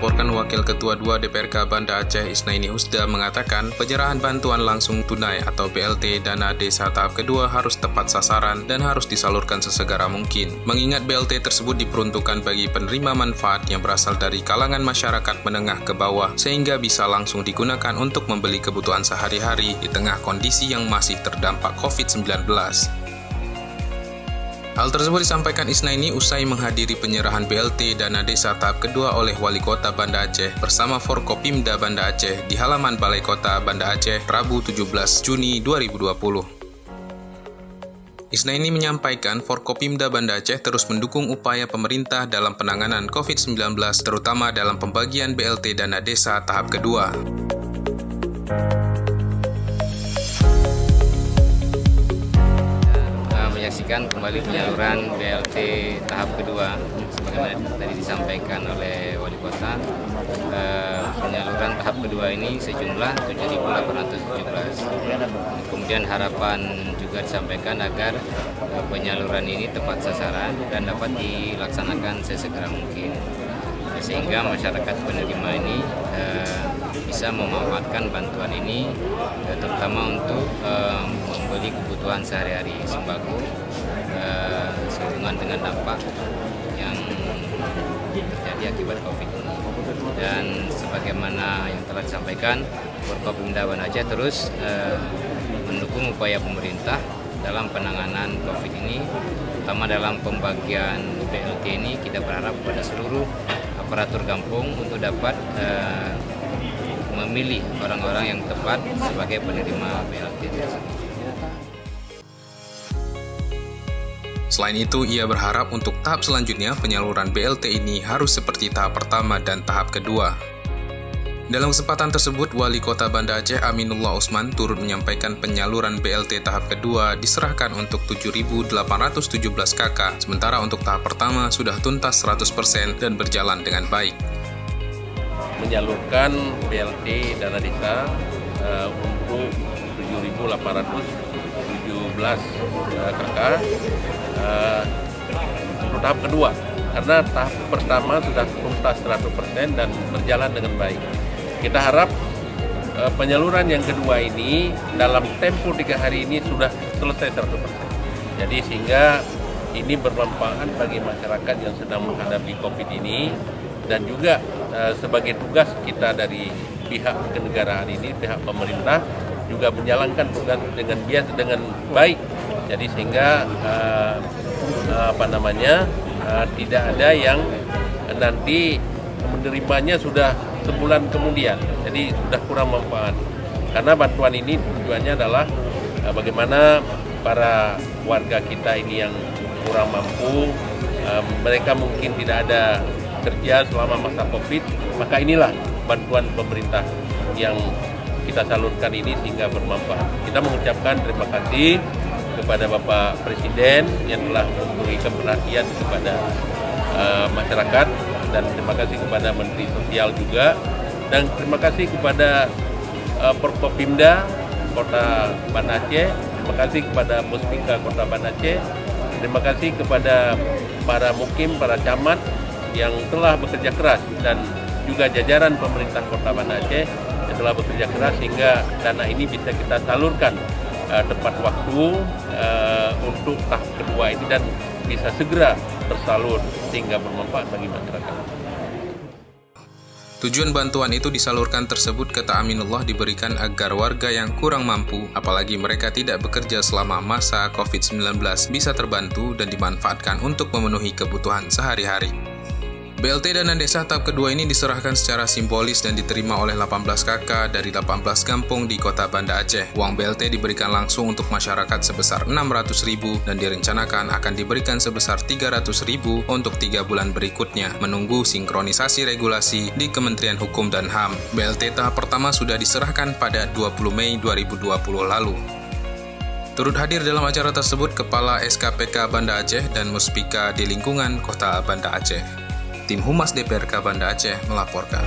melaporkan Wakil Ketua 2 DPRK Banda Aceh Isnaini Husda mengatakan penyerahan bantuan langsung tunai atau BLT dana desa tahap kedua harus tepat sasaran dan harus disalurkan sesegera mungkin. Mengingat BLT tersebut diperuntukkan bagi penerima manfaat yang berasal dari kalangan masyarakat menengah ke bawah sehingga bisa langsung digunakan untuk membeli kebutuhan sehari-hari di tengah kondisi yang masih terdampak COVID-19. Hal tersebut disampaikan Isnaini usai menghadiri penyerahan BLT dana desa tahap kedua oleh Wali Kota Banda Aceh bersama Forkopimda Banda Aceh di halaman Balai Kota Banda Aceh Rabu 17 Juni 2020. Isnaini menyampaikan Forkopimda Banda Aceh terus mendukung upaya pemerintah dalam penanganan COVID-19 terutama dalam pembagian BLT dana desa tahap kedua. Menyaksikan kembali penyaluran BLT tahap kedua sebagaimana tadi disampaikan oleh Wali Kota. Penyaluran tahap kedua ini sejumlah 7.817. Kemudian harapan juga disampaikan agar penyaluran ini tepat sasaran dan dapat dilaksanakan sesegera mungkin sehingga masyarakat penerima ini bisa memanfaatkan bantuan ini terutama untuk membeli kebutuhan sehari-hari sembako sehubungan dengan dampak yang terjadi akibat COVID ini. Dan sebagaimana yang telah disampaikan, Forkopimda Banda Aceh terus mendukung upaya pemerintah dalam penanganan COVID ini, terutama dalam pembagian BLT ini. Kita berharap kepada seluruh aparatur kampung untuk dapat memilih orang-orang yang tepat sebagai penerima BLT tersebut. Selain itu, ia berharap untuk tahap selanjutnya penyaluran BLT ini harus seperti tahap pertama dan tahap kedua. Dalam kesempatan tersebut, Wali Kota Banda Aceh Aminullah Usman turut menyampaikan penyaluran BLT tahap kedua diserahkan untuk 7.817 KK, sementara untuk tahap pertama sudah tuntas 100% dan berjalan dengan baik. Menyalurkan BLT dana desa untuk 7.817 KK untuk tahap kedua, karena tahap pertama sudah tuntas 100% dan berjalan dengan baik. Kita harap penyaluran yang kedua ini dalam tempo 3 hari ini sudah selesai 100%. Jadi sehingga ini bermanfaat bagi masyarakat yang sedang menghadapi COVID ini, dan juga sebagai tugas kita dari pihak kenegaraan ini, pihak pemerintah juga menjalankan tugas dengan baik. Jadi sehingga tidak ada yang nanti menerimanya sudah sebulan kemudian, jadi sudah kurang manfaat. Karena bantuan ini tujuannya adalah bagaimana para warga kita ini yang kurang mampu, mereka mungkin tidak ada kerja selama masa COVID, maka inilah bantuan pemerintah yang kita salurkan ini sehingga bermanfaat. Kita mengucapkan terima kasih kepada Bapak Presiden yang telah memberikan perhatian kepada masyarakat, dan terima kasih kepada Menteri Sosial juga, dan terima kasih kepada Forkopimda Kota Banda Aceh, terima kasih kepada Muspika Kota Banda Aceh, terima kasih kepada para mukim, para camat yang telah bekerja keras, dan juga jajaran pemerintah Kota Banda Aceh yang telah bekerja keras sehingga dana ini bisa kita salurkan tepat waktu untuk tahap kedua ini dan bisa segera tersalur sehingga bermanfaat bagi masyarakat. Tujuan bantuan itu disalurkan tersebut, kata Aminullah, diberikan agar warga yang kurang mampu, apalagi mereka tidak bekerja selama masa COVID-19, bisa terbantu dan dimanfaatkan untuk memenuhi kebutuhan sehari-hari. BLT dana desa tahap kedua ini diserahkan secara simbolis dan diterima oleh 18 KK dari 18 kampung di Kota Banda Aceh. Uang BLT diberikan langsung untuk masyarakat sebesar 600.000 dan direncanakan akan diberikan sebesar 300.000 untuk 3 bulan berikutnya, menunggu sinkronisasi regulasi di Kementerian Hukum dan HAM. BLT tahap pertama sudah diserahkan pada 20 Mei 2020 lalu. Turut hadir dalam acara tersebut Kepala SKPK Banda Aceh dan Muspika di lingkungan Kota Banda Aceh. Tim Humas DPRK Banda Aceh melaporkan.